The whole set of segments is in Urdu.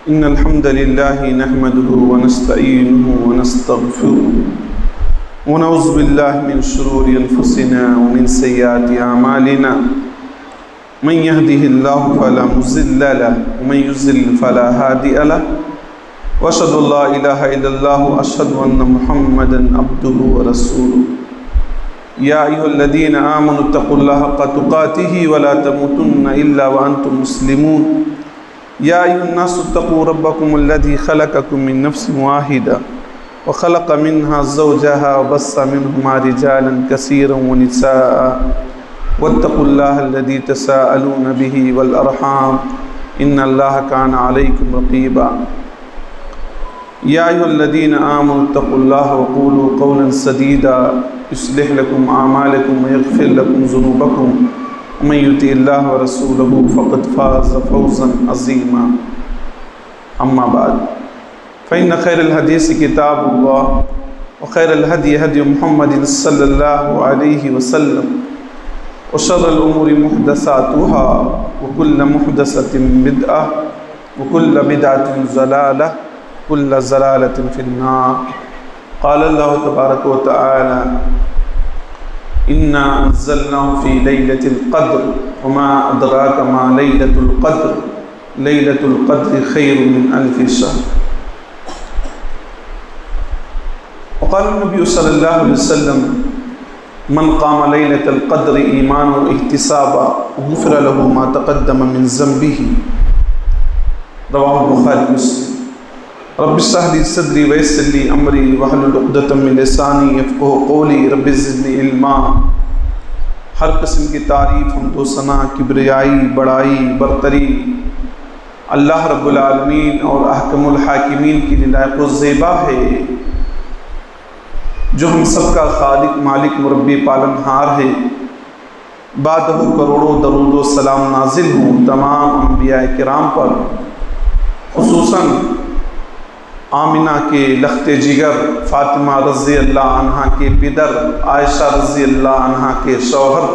إن الحمد لله نحمده ونستعينه ونستغفره ونعوذ بالله من شرور أنفسنا ومن سيئات أعمالنا من يهده الله فلا مضل له ومن يضلل فلا هادي له وأشهد أن لا إله إلا الله وأشهد أن محمدا عبده ورسوله يا أيها الذين آمنوا اتقوا الله حق تقاته ولا تموتن إلا وأنتم مسلمون يا أيها الناس اتقوا ربكم الذي خلقكم من نفس واحدة وخلق منها زوجها وبث منهما رجالا كثيرا ونساء واتقوا الله الذي تساءلون به والأرحام إن الله كان عليكم رقيبا يا أيها الذين آمنوا اتقوا الله وقولوا قولا سديدا يصلح لكم أعمالكم ويغفر لكم ذنوبكم ومن يطع الله ورسوله فقد فاز فوزا عظيما أما بعد فإن خير الحديث كتاب الله وخير الهدي هدي محمد صلى الله عليه وسلم وشر الأمور محدثاتها وكل محدثة بدعة وكل بدعة ضلالة وكل ضلالة في النار قال الله تبارك وتعالى إنا أنزلناه في ليلة القدر وما أدراك ما ليلة القدر ليلة القدر خير من ألف شهر وقال النبي صلى الله عليه وسلم من قام ليلة القدر إيمانا واحتسابا غفر له ما تقدم من ذنبه رواه البخاري مسلم رب اشرح لي صدري ويسر لي امري واحلل عقدۃ من لسانی یفقہوا قولی رب زدنی علما۔ ہر قسم کی تعریف حمد و ثنا کبریائی بڑائی برتری اللہ رب العالمین اور احکم الحاکمین کی لائق و زیبا ہے، جو ہم سب کا خالق مالک مربی پالنہار ہے۔ بعدہ کروڑوں درود و سلام نازل ہوں تمام انبیاء کرام پر، خصوصاً آمنہ کے لخت جگر فاطمہ رضی اللہ عنہ کے پدر عائشہ رضی اللہ عنہ کے شوہر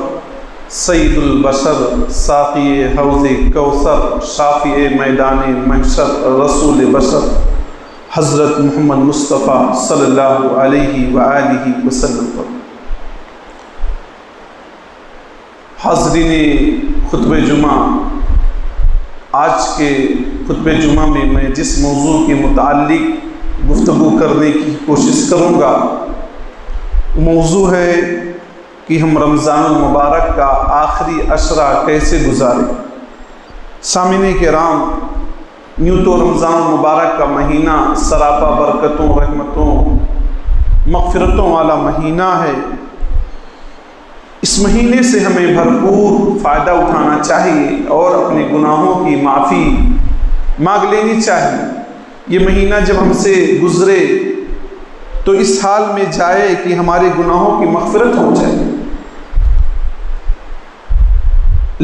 سید البشر ساقی حوض کوثر شافع میدان محشر رسول بشر حضرت محمد مصطفیٰ صلی اللہ علیہ وآلہ وسلم پر۔ حاضرین خطبہ جمعہ، آج کے خطبہ جمعہ میں میں جس موضوع کے متعلق گفتگو کرنے کی کوشش کروں گا موضوع ہے کہ ہم رمضان المبارک کا آخری عشرہ کیسے گزاریں۔ سامعین کرام، یوں تو رمضان المبارک کا مہینہ سراپا برکتوں رحمتوں مغفرتوں والا مہینہ ہے۔ اس مہینے سے ہمیں بھرپور فائدہ اٹھانا چاہیے اور اپنے گناہوں کی معافی مانگ لینی چاہیے۔ یہ مہینہ جب ہم سے گزرے تو اس حال میں جائے کہ ہمارے گناہوں کی مغفرت ہو جائے،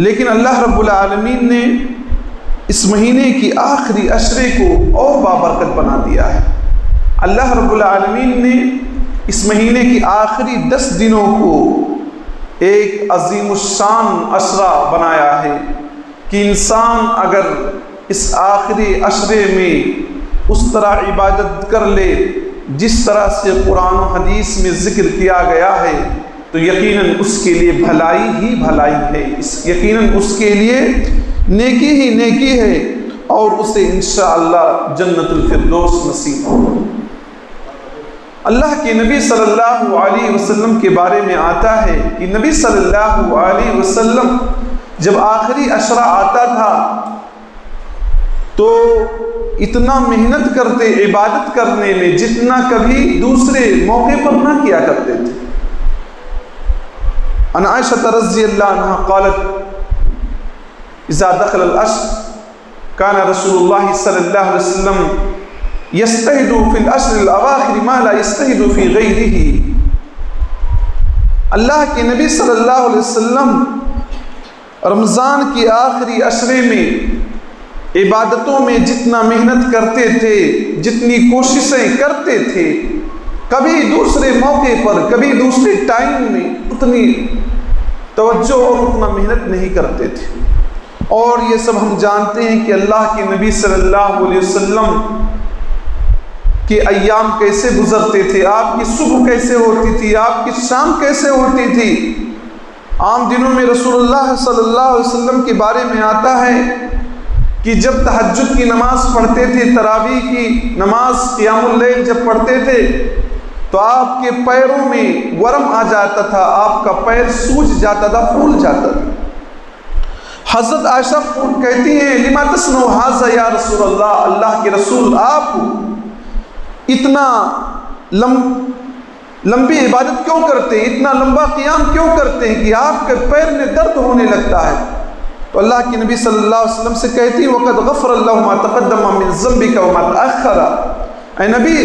لیکن اللہ رب العالمین نے اس مہینے کی آخری عشرے کو اور بابرکت بنا دیا ہے۔ اللہ رب العالمین نے اس مہینے کی آخری 10 دنوں کو ایک عظیم الشان عشرہ بنایا ہے کہ انسان اگر اس آخری عشرے میں اس طرح عبادت کر لے جس طرح سے قرآن و حدیث میں ذکر کیا گیا ہے تو یقیناً اس کے لیے بھلائی ہی بھلائی ہے، یقیناً اس کے لیے نیکی ہی نیکی ہے اور اسے انشاءاللہ جنت الفردوس نصیب ہوگا۔ اللہ کے نبی صلی اللہ علیہ وسلم کے بارے میں آتا ہے کہ نبی صلی اللہ علیہ وسلم جب آخری عشرہ آتا تھا تو اتنا محنت کرتے عبادت کرنے میں جتنا کبھی دوسرے موقع پر نہ کیا کرتے تھے۔ عن عائشہ رضی اللہ عنہ قالت اذا دخل العشر كان رسول اللہ صلی اللہ علیہ وسلم یستہد فی العشر الاواخر ما لا یستہد فی غیرہ۔ اللہ کے نبی صلی اللہ علیہ وسلم رمضان کے آخری عشرے میں عبادتوں میں جتنا محنت کرتے تھے، جتنی کوششیں کرتے تھے، کبھی دوسرے موقع پر کبھی دوسرے ٹائم میں اتنی توجہ اور اتنا محنت نہیں کرتے تھے۔ اور یہ سب ہم جانتے ہیں کہ اللہ کے نبی صلی اللہ علیہ وسلم کے ایام کیسے گزرتے تھے، آپ کی صبح کیسے ہوتی تھی، آپ کی شام کیسے ہوتی تھی۔ عام دنوں میں رسول اللہ صلی اللہ علیہ وسلم کے بارے میں آتا ہے کہ جب تہجد کی نماز پڑھتے تھے، تراویح کی نماز قیام اللیل جب پڑھتے تھے تو آپ کے پیروں میں ورم آ جاتا تھا، آپ کا پیر سوج جاتا تھا، پھول جاتا تھا۔ حضرت عائشہ کہتی ہیں لما تصنع ھذا یا رسول اللہ، اللہ کے رسول آپ اتنا لمبی عبادت کیوں کرتے ہیں، اتنا لمبا قیام کیوں کرتے ہیں کہ آپ کے پیر میں درد ہونے لگتا ہے؟ تو اللہ کے نبی صلی اللہ علیہ وسلم سے کہتی ہیں وَقَدْ غَفَرَ اللَّهُ مَا تَقَدَّمَ مِنْ ذَنْبِكَ وَمَا تَأَخَّرَ، اے نبی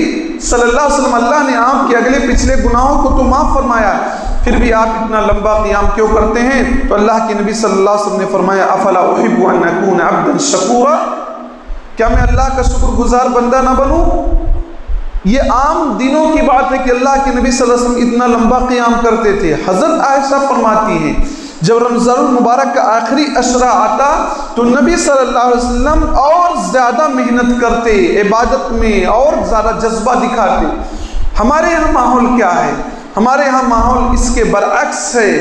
صلی اللہ علیہ وسلم، اللہ نے آپ کے اگلے پچھلے گناہوں کو تو معاف فرمایا، پھر بھی آپ اتنا لمبا قیام کیوں کرتے ہیں؟ تو اللہ کے نبی صلی اللہ علیہ وسلم نے فرمایا افلا احب ان اکون عبدا شکورا، کیا میں اللہ کا شکر گزار بندہ نہ بنوں؟ یہ عام دنوں کی بات ہے کہ اللہ کے نبی صلی اللہ علیہ وسلم اتنا لمبا قیام کرتے تھے۔ حضرت عائشہ فرماتی ہیں جب رمضان المبارک کا آخری عشرہ آتا تو نبی صلی اللہ علیہ وسلم اور زیادہ محنت کرتے، عبادت میں اور زیادہ جذبہ دکھاتے۔ ہمارے یہاں ماحول کیا ہے؟ ہمارے ہاں ماحول اس کے برعکس ہے۔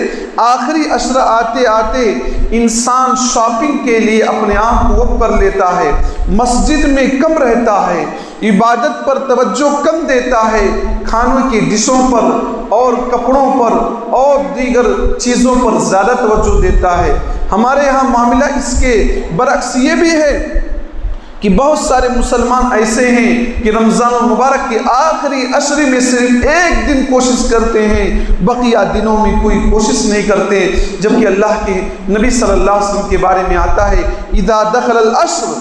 آخری عشرہ آتے آتے انسان شاپنگ کے لیے اپنے آپ کو وقف کر لیتا ہے، مسجد میں کم رہتا ہے، عبادت پر توجہ کم دیتا ہے، کھانوں کی ڈشوں پر اور کپڑوں پر اور دیگر چیزوں پر زیادہ توجہ دیتا ہے۔ ہمارے ہاں معاملہ اس کے برعکس یہ بھی ہے کہ بہت سارے مسلمان ایسے ہیں کہ رمضان المبارک کے آخری عشرے میں صرف ایک دن کوشش کرتے ہیں، بقیہ دنوں میں کوئی کوشش نہیں کرتے، جبکہ اللہ کے نبی صلی اللہ علیہ وسلم کے بارے میں آتا ہے اذا دخل العشر،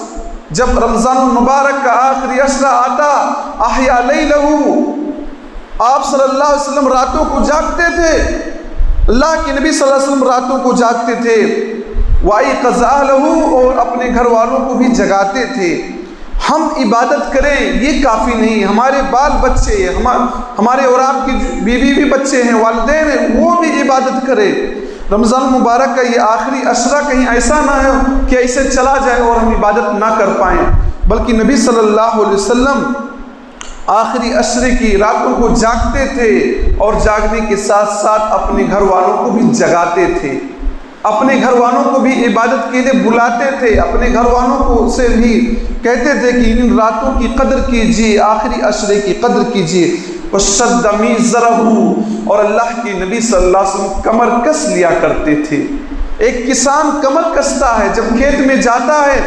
جب رمضان المبارک کا آخری عشرہ آتا احیا لیلہ، آپ صلی اللہ علیہ وسلم راتوں کو جاگتے تھے، اللہ کے نبی صلی اللہ علیہ وسلم راتوں کو جاگتے تھے، وَأَيْقَظَ أَهْلَهُ، اور اپنے گھر والوں کو بھی جگاتے تھے۔ ہم عبادت کریں یہ کافی نہیں، ہمارے بال بچے، ہمارے اور آپ کی بیوی بھی بچے ہیں، والدین ہیں، وہ بھی عبادت کرے۔ رمضان مبارک کا یہ آخری عشرہ کہیں ایسا نہ ہو کہ ایسے چلا جائے اور ہم عبادت نہ کر پائیں، بلکہ نبی صلی اللہ علیہ وسلم آخری عشرے کی راتوں کو جاگتے تھے اور جاگنے کے ساتھ ساتھ اپنے گھر والوں کو بھی جگاتے تھے، اپنے گھر والوں کو بھی عبادت کے لیے بلاتے تھے، اپنے گھر والوں کو سے بھی کہتے تھے کہ ان راتوں کی قدر کیجیے، آخری عشرے کی قدر کیجیے۔ وَشَدَّ مِيزَرَهُ، اور اللہ کے نبی صلی اللہ علیہ وسلم کمر کس لیا کرتے تھے۔ ایک کسان کمر کستا ہے، جب کھیت میں جاتا ہے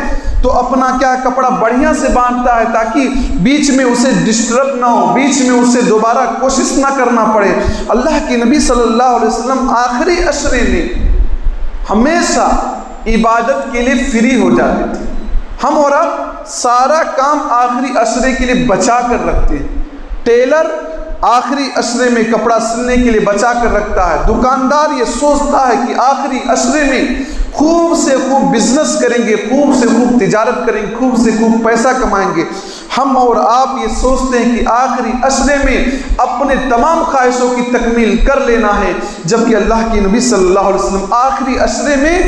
تو اپنا کپڑا بڑھیا سے باندھتا ہے تاکہ بیچ میں اسے ڈسٹرب نہ ہو، بیچ میں اسے دوبارہ کوشش نہ کرنا پڑے۔ اللہ کے نبی صلی اللہ علیہ وسلم آخری عشرے میں ہمیشہ عبادت کے لیے فری ہو جاتے تھے۔ ہم اور اب سارا کام آخری عشرے کے لیے بچا کر رکھتے ہیں۔ ٹیلر آخری عشرے میں کپڑا سلنے کے لیے بچا کر رکھتا ہے، دکاندار یہ سوچتا ہے کہ آخری عشرے میں خوب سے خوب بزنس کریں گے، خوب سے خوب تجارت کریں گے، خوب سے خوب پیسہ کمائیں گے۔ ہم اور آپ یہ سوچتے ہیں کہ آخری عشرے میں اپنے تمام خواہشوں کی تکمیل کر لینا ہے، جبکہ اللہ کے نبی صلی اللہ علیہ وسلم آخری عشرے میں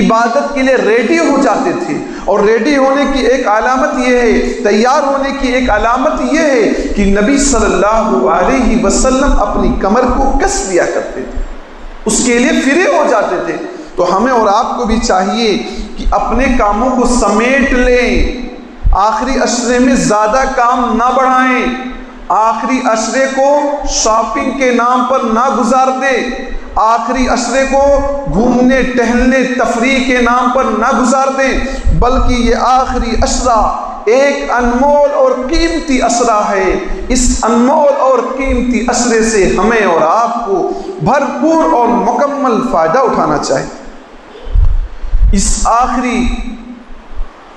عبادت کے لیے ریڈی ہو جاتے تھے، اور ریڈی ہونے کی ایک علامت یہ ہے، تیار ہونے کی ایک علامت یہ ہے کہ نبی صلی اللہ علیہ وسلم اپنی کمر کو کس لیا کرتے تھے، اس کے لیے فری ہو جاتے تھے۔ تو ہمیں اور آپ کو بھی چاہیے کہ اپنے کاموں کو سمیٹ لیں، آخری عشرے میں زیادہ کام نہ بڑھائیں، آخری عشرے کو شاپنگ کے نام پر نہ گزار دیں، آخری عشرے کو گھومنے ٹہلنے تفریح کے نام پر نہ گزار دیں، بلکہ یہ آخری عشرہ ایک انمول اور قیمتی عشرہ ہے۔ اس انمول اور قیمتی عشرے سے ہمیں اور آپ کو بھرپور اور مکمل فائدہ اٹھانا چاہیے۔ اس آخری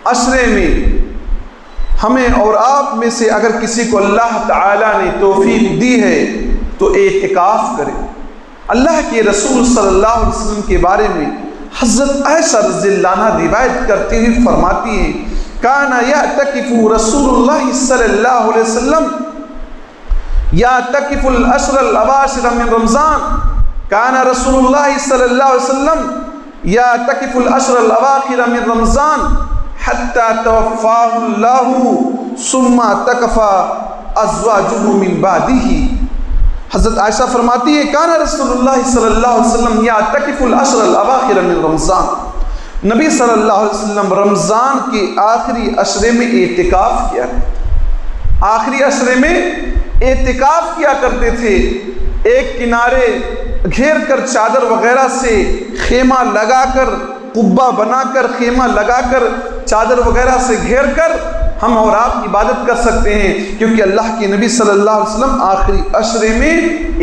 عشرے میں ہمیں اور آپ میں سے اگر کسی کو اللہ تعالیٰ نے توفیق دی ہے تو اعتکاف کرے۔ اللہ کے رسول صلی اللہ علیہ وسلم کے بارے میں حضرت عائشہ رضی اللہ عنہا روایت کرتے ہوئے فرماتی ہیں کانا یعتکف رسول اللہ صلی اللہ علیہ وسلم یعتکف العشر الاواخر من رمضان، کانا رسول اللہ صلی اللہ علیہ وسلم یعتکف العشر الاواخر من رمضان حتی توفاہ اللہ ثم اعتکف ازواجہ من بعدہ۔ حضرت عائشہ فرماتی ہے کان رسول اللہ صلی اللہ علیہ وسلم یعتکف العشر الاواخر من رمضان، نبی صلی اللہ علیہ وسلم رمضان کے آخری عشرے میں اعتکاف کیا، آخری عشرے میں اعتکاف کیا کرتے تھے۔ ایک کنارے گھیر کر چادر وغیرہ سے خیمہ لگا کر، قبہ بنا کر، خیمہ لگا کر، چادر وغیرہ سے گھیر کر ہم اور آپ عبادت کر سکتے ہیں، کیونکہ اللہ کے نبی صلی اللہ علیہ وسلم آخری عشرے میں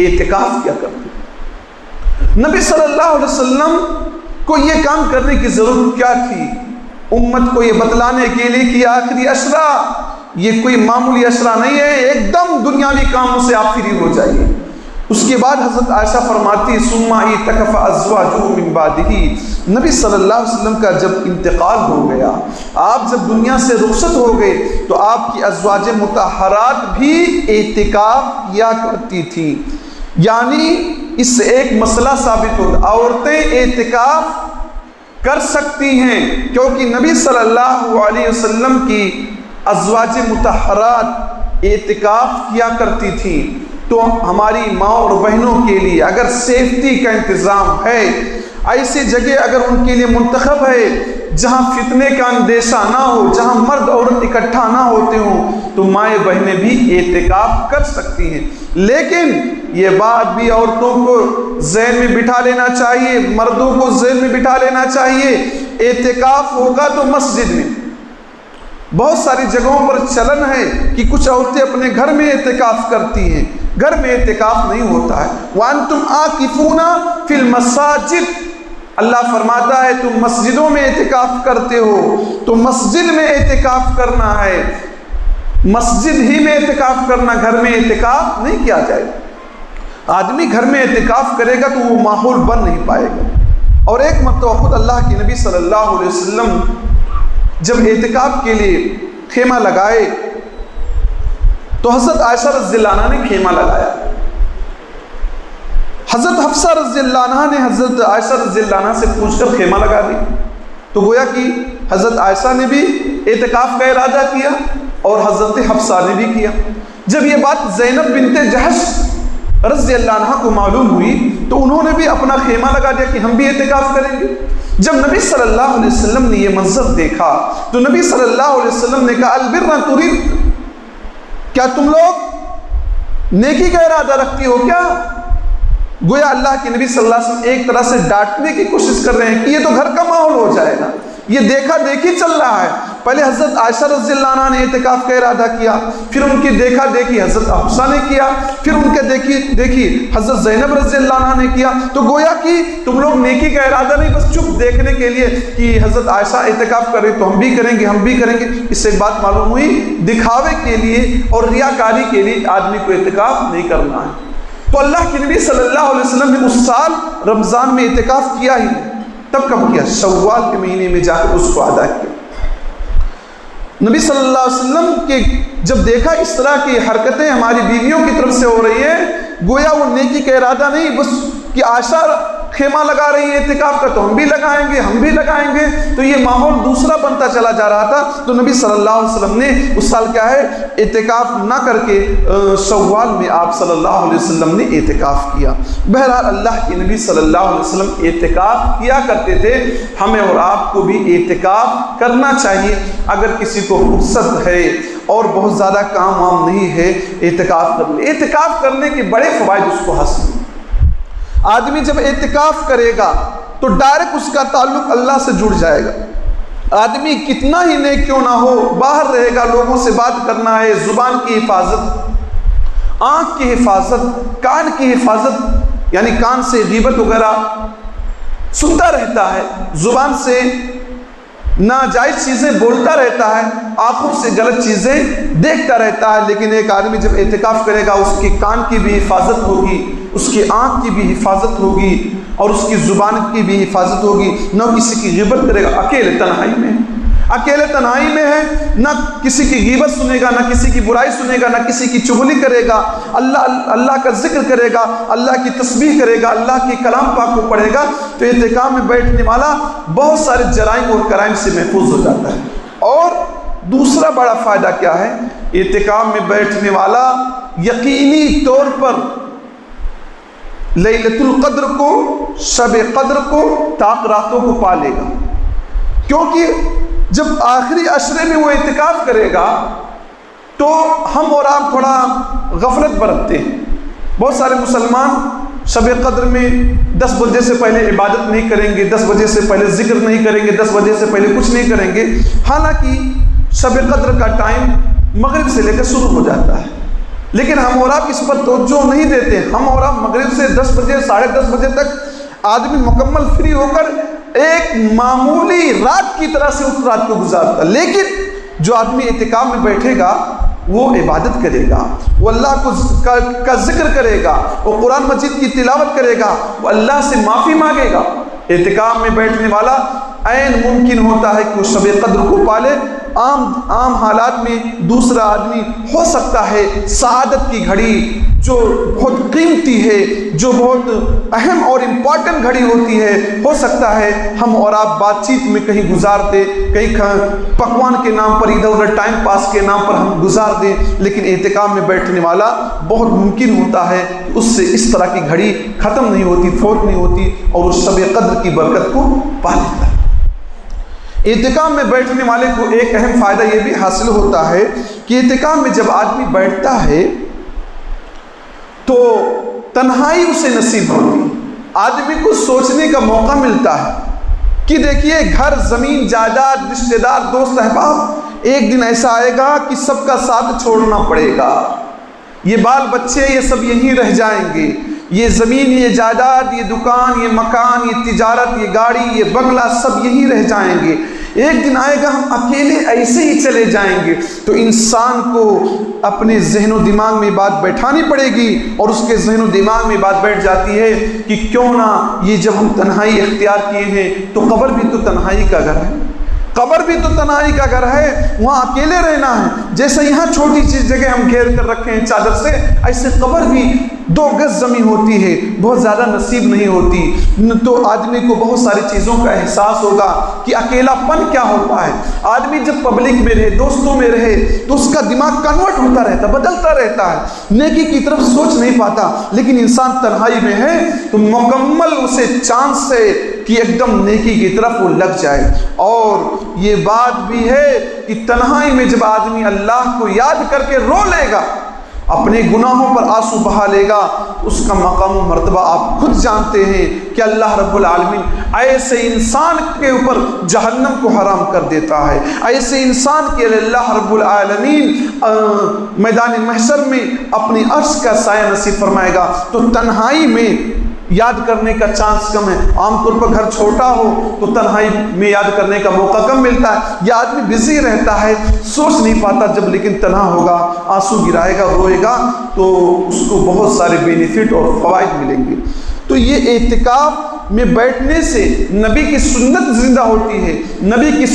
اعتکاف کیا کرتے ہیں۔ نبی صلی اللہ علیہ وسلم کو یہ کام کرنے کی ضرورت کیا تھی؟ امت کو یہ بتلانے کے لیے کہ آخری عشرہ یہ کوئی معمولی عشرہ نہیں ہے، ایک دم دنیاوی کاموں سے آپ فری ہو جائیے۔ اس کے بعد حضرت عائشہ فرماتی ثم اعتکف ازواجہ من بعدہ، نبی صلی اللہ علیہ وسلم کا جب انتقال ہو گیا، آپ جب دنیا سے رخصت ہو گئے، تو آپ کی ازواج مطہرات بھی اعتکاف کیا کرتی تھیں۔ یعنی اس سے ایک مسئلہ ثابت ہوتا، عورتیں اعتکاف کر سکتی ہیں، کیونکہ نبی صلی اللہ علیہ وسلم کی ازواج مطہرات اعتکاف کیا کرتی تھیں۔ تو ہماری ماں اور بہنوں کے لیے اگر سیفٹی کا انتظام ہے، ایسی جگہ اگر ان کے لیے منتخب ہے جہاں فتنے کا اندیشہ نہ ہو، جہاں مرد عورت اکٹھا نہ ہوتے ہوں، تو مائیں بہنیں بھی اعتکاف کر سکتی ہیں۔ لیکن یہ بات بھی عورتوں کو ذہن میں بٹھا لینا چاہیے، مردوں کو ذہن میں بٹھا لینا چاہیے، اعتکاف ہوگا تو مسجد میں۔ بہت ساری جگہوں پر چلن ہے کہ کچھ عورتیں اپنے گھر میں اعتکاف کرتی ہیں، گھر میں اعتکاف نہیں ہوتا ہے۔ وَأَنْتُمْ عَاكِفُونَ فِي الْمَسَاجِدِ، اللہ فرماتا ہے تم مسجدوں میں اعتکاف کرتے ہو، تو مسجد میں اعتکاف کرنا ہے، مسجد ہی میں اعتکاف کرنا، گھر میں اعتکاف نہیں کیا جائے۔ آدمی گھر میں اعتکاف کرے گا تو وہ ماحول بن نہیں پائے گا۔ اور ایک مرتبہ خود اللہ کے نبی صلی اللہ علیہ وسلم جب اعتکاف کے لیے خیمہ لگائے تو حضرت عائشہ رضی اللہ عنہ نے خیمہ لگایا، حضرت حفصہ رضی اللہ عنہ نے حضرت عائشہ رضی اللہ عنہ سے پوچھ کر خیمہ لگا دی، تو گویا کہ حضرت عائشہ نے بھی اعتکاف کا ارادہ کیا اور حضرت حفصہ نے بھی کیا۔ جب یہ بات زینب بنت جحش رضی اللہ عنہ کو معلوم ہوئی تو انہوں نے بھی اپنا خیمہ لگا دیا کہ ہم بھی اعتکاف کریں گے۔ جب نبی صلی اللہ علیہ وسلم نے یہ منظر دیکھا تو نبی صلی اللہ علیہ وسلم نے کہا البر ترید، کیا تم لوگ نیکی کا ارادہ رکھتی ہو کیا؟ گویا اللہ کے نبی صلی اللہ علیہ وسلم ایک طرح سے ڈانٹنے کی کوشش کر رہے ہیں کہ یہ تو گھر کا ماحول ہو جائے گا، یہ دیکھا دیکھی چل رہا ہے۔ پہلے حضرت عائشہ رضی اللہ عنہ نے اعتکاف کا ارادہ کیا، پھر ان کی دیکھا دیکھی حضرت حفصہ نے کیا، پھر ان کے دیکھی حضرت زینب رضی اللہ عنہ نے کیا۔ تو گویا کہ تم لوگ نیکی کا ارادہ نہیں، بس چپ دیکھنے کے لیے کہ حضرت عائشہ اعتکاف کرے تو ہم بھی کریں گے، ہم بھی کریں گے۔ اس سے ایک بات معلوم ہوئی، دکھاوے کے لیے اور ریاکاری کے لیے آدمی کو اعتکاف نہیں کرنا ہے۔ تو اللہ کے نبی صلی اللہ علیہ وسلم نے اس سال رمضان میں اعتکاف کیا ہی، تب کب کیا؟ شوال کے مہینے میں جا کر اس کو ادا کیا۔ نبی صلی اللہ علیہ وسلم کے جب دیکھا اس طرح کی حرکتیں ہماری بیویوں کی طرف سے ہو رہی ہیں، گویا وہ نیکی کا ارادہ نہیں، بس کہ عائشہ خیمہ لگا رہی ہے اعتکاف کا تو ہم بھی لگائیں گے، ہم بھی لگائیں گے، تو یہ ماحول دوسرا بنتا چلا جا رہا تھا۔ تو نبی صلی اللہ علیہ وسلم نے اس سال کیا ہے اعتکاف نہ کر کے شوال میں آپ صلی اللہ علیہ وسلم نے اعتکاف کیا۔ بہرحال اللہ کے نبی صلی اللہ علیہ وسلم اعتکاف کیا کرتے تھے، ہمیں اور آپ کو بھی اعتکاف کرنا چاہیے۔ اگر کسی کو فرصت ہے اور بہت زیادہ کام وام نہیں ہے، اعتکاف کر لے۔ اعتکاف کرنے کے بڑے فوائد اس کو حاصل ہیں۔ آدمی جب اعتکاف کرے گا تو ڈائریکٹ اس کا تعلق اللہ سے جڑ جائے گا۔ آدمی کتنا ہی نیک کیوں نہ ہو، باہر رہے گا، لوگوں سے بات کرنا ہے، زبان کی حفاظت، آنکھ کی حفاظت، کان کی حفاظت، یعنی کان سے غیبت وغیرہ سنتا رہتا ہے، زبان سے ناجائز چیزیں بولتا رہتا ہے، آنکھوں سے غلط چیزیں دیکھتا رہتا ہے۔ لیکن ایک آدمی جب اعتکاف کرے گا، اس کی کان کی بھی حفاظت ہوگی، اس کی آنکھ کی بھی حفاظت ہوگی اور اس کی زبان کی بھی حفاظت ہوگی، نہ کسی کی غیبت کرے گا، اکیلے تنہائی میں۔ اکیلے تنہائی میں ہے، نہ کسی کی غیبت سنے گا، نہ کسی کی برائی سنے گا، نہ کسی کی چغلی کرے گا، اللہ کا ذکر کرے گا، اللہ کی تسبیح کرے گا، اللہ کی کلام پاک کو پڑھے گا، تو اعتکاف میں بیٹھنے والا بہت سارے جرائم اور کرائم سے محفوظ ہو جاتا ہے۔ اور دوسرا بڑا فائدہ کیا ہے؟ اعتکاف میں بیٹھنے والا یقینی طور پر لیلۃ القدر کو، شب قدر کو، طاق راتوں کو پا لے گا، کیونکہ جب آخری عشرے میں وہ اعتکاف کرے گا تو ہم اور آپ تھوڑا غفلت برتتے ہیں۔ بہت سارے مسلمان شب قدر میں 10 بجے سے پہلے عبادت نہیں کریں گے، 10 بجے سے پہلے ذکر نہیں کریں گے، 10 بجے سے پہلے کچھ نہیں کریں گے، حالانکہ شب قدر کا ٹائم مغرب سے لے کر شروع ہو جاتا ہے، لیکن ہم اور آپ اس پر توجہ نہیں دیتے۔ ہم اور آپ مغرب سے 10 بجے 10:30 بجے تک آدمی مکمل فری ہو کر ایک معمولی رات کی طرح سے اس رات کو گزارتا، لیکن جو آدمی اعتکاف میں بیٹھے گا وہ عبادت کرے گا، وہ اللہ کا ذکر کرے گا، وہ قرآن مجید کی تلاوت کرے گا، وہ اللہ سے معافی مانگے گا۔ اعتکاف میں بیٹھنے والا عین ممکن ہوتا ہے کہ وہ شب قدر کو پالے۔ عام حالات میں دوسرا آدمی ہو سکتا ہے سعادت کی گھڑی جو بہت قیمتی ہے، جو بہت اہم اور امپورٹنٹ گھڑی ہوتی ہے، ہو سکتا ہے ہم اور آپ بات چیت میں کہیں گزار دیں، کہیں پکوان کے نام پر، ادھر ادھر ٹائم پاس کے نام پر ہم گزار دیں، لیکن اعتکاف میں بیٹھنے والا بہت ممکن ہوتا ہے کہ اس سے اس طرح کی گھڑی ختم نہیں ہوتی، فوت نہیں ہوتی، اور اس شب قدر کی برکت کو پا لیتا ہے۔ اعتکاف میں بیٹھنے والے کو ایک اہم فائدہ یہ بھی حاصل ہوتا ہے کہ اعتکاف میں جب آدمی بیٹھتا ہے تو تنہائی اسے نصیب ہوتی، آدمی کو سوچنے کا موقع ملتا ہے کہ دیکھیے گھر، زمین، جائیداد، رشتہ دار، دوست احباب، ایک دن ایسا آئے گا کہ سب کا ساتھ چھوڑنا پڑے گا، یہ بال بچے یہ سب یہیں رہ جائیں گے، یہ زمین، یہ جائیداد، یہ دکان، یہ مکان، یہ تجارت، یہ گاڑی، یہ بنگلہ، سب یہیں رہ جائیں گے، ایک دن آئے گا ہم اکیلے ایسے ہی چلے جائیں گے۔ تو انسان کو اپنے ذہن و دماغ میں بات بیٹھانی پڑے گی، اور اس کے ذہن و دماغ میں بات بیٹھ جاتی ہے کہ کیوں نہ یہ جب ہم تنہائی اختیار کیے ہیں تو قبر بھی تو تنہائی کا گھر ہے، قبر بھی تو تنہائی کا گھر ہے، وہاں اکیلے رہنا ہے، جیسے یہاں چھوٹی سی جگہ ہم گھیر کر رکھے ہیں چادر سے، ایسے قبر بھی 2 گز زمین ہوتی ہے، بہت زیادہ نصیب نہیں ہوتی۔ تو آدمی کو بہت ساری چیزوں کا احساس ہوگا کہ اکیلا پن کیا ہوتا ہے۔ آدمی جب پبلک میں رہے، دوستوں میں رہے، تو اس کا دماغ کنورٹ ہوتا رہتا، بدلتا رہتا ہے، نیکی کی طرف سوچ نہیں پاتا، لیکن انسان تنہائی میں ہے تو مکمل اسے چانس ہے کہ ایک دم نیکی کی طرف وہ لگ جائے۔ اور یہ بات بھی ہے کہ تنہائی میں جب آدمی اللہ کو یاد کر کے رو لے گا، اپنے گناہوں پر آنسو بہا لے گا، اس کا مقام و مرتبہ آپ خود جانتے ہیں کہ اللہ رب العالمین ایسے انسان کے اوپر جہنم کو حرام کر دیتا ہے، ایسے انسان کے لیے اللہ رب العالمین میدان محشر میں اپنی عرش کا سایہ نصیب فرمائے گا۔ تو تنہائی میں یاد کرنے کا چانس کم ہے۔ عام طور پر گھر چھوٹا ہو تو تنہائی میں یاد کرنے کا موقع کم ملتا ہے، یہ آدمی بزی رہتا ہے، سوچ نہیں پاتا، جب لیکن تنہا ہوگا، آنسو گرائے گا، روئے گا، تو اس کو بہت سارے بینیفٹ اور فوائد ملیں گے۔ تو یہ اعتکاف میں بیٹھنے سے نبی کی سنت زندہ ہوتی ہے، نبی کی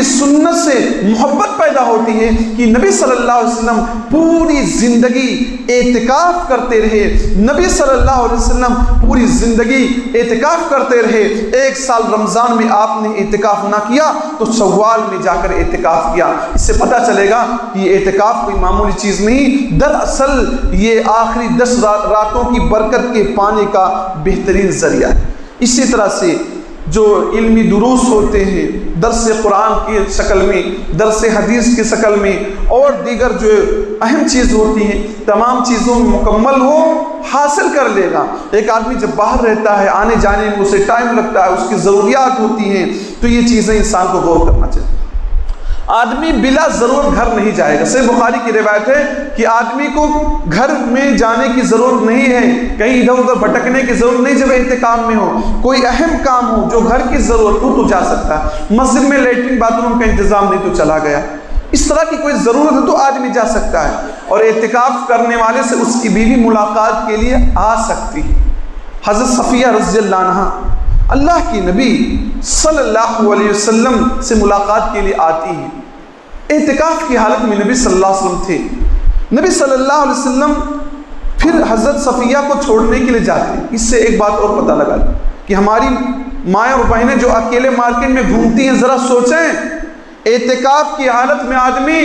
سنت سے محبت پیدا ہوتی ہے کہ نبی صلی اللہ علیہ وسلم پوری زندگی اعتکاف کرتے رہے، نبی صلی اللہ علیہ وسلم پوری زندگی اعتکاف کرتے رہے۔ 1 سال رمضان میں آپ نے اعتکاف نہ کیا تو شوال میں جا کر اعتکاف کیا۔ اس سے پتہ چلے گا کہ یہ اعتکاف کوئی معمولی چیز نہیں، دراصل یہ آخری 10 راتوں کی برکت کے پانے کا بہترین ذریعہ ہے۔ اسی طرح سے جو علمی دروس ہوتے ہیں، درس قرآن کی شکل میں، درس حدیث کی شکل میں، اور دیگر جو اہم چیز ہوتی ہیں، تمام چیزوں میں مکمل ہو، حاصل کر لے گا۔ ایک آدمی جب باہر رہتا ہے، آنے جانے میں اسے ٹائم لگتا ہے، اس کی ضروریات ہوتی ہیں، تو یہ چیزیں انسان کو غور کرنا چاہیے۔ آدمی بلا ضرورت گھر نہیں جائے گا۔ صحیح بخاری کی روایت ہے کہ آدمی کو گھر میں جانے کی ضرورت نہیں ہے، کہیں ادھر ادھر بھٹکنے کی ضرورت نہیں۔ جب اعتکاف میں ہو، کوئی اہم کام ہو جو گھر کی ضرورت ہو تو جا سکتا ہے۔ مسجد میں لیٹرین باتھ روم کا انتظام نہیں تو چلا گیا، اس طرح کی کوئی ضرورت ہے تو آدمی جا سکتا ہے، اور اعتکاف کرنے والے سے اس کی بیوی ملاقات کے لیے آ سکتی ہے۔ حضرت صفیہ رضی اللہ عنہا اللہ کی نبی صلی اللہ علیہ وسلم سے ملاقات کے لیے آتی ہے. اعتکاف کی حالت میں نبی صلی اللہ علیہ وسلم تھے. نبی صلی اللہ علیہ وسلم پھر حضرت صفیہ کو چھوڑنے کے لیے جاتے ہیں. اس سے ایک بات اور پتہ لگا کہ ہماری مائیں اور بہنیں جو اکیلے مارکیٹ میں گھومتی ہیں، ذرا سوچیں، اعتکاف کی حالت میں آدمی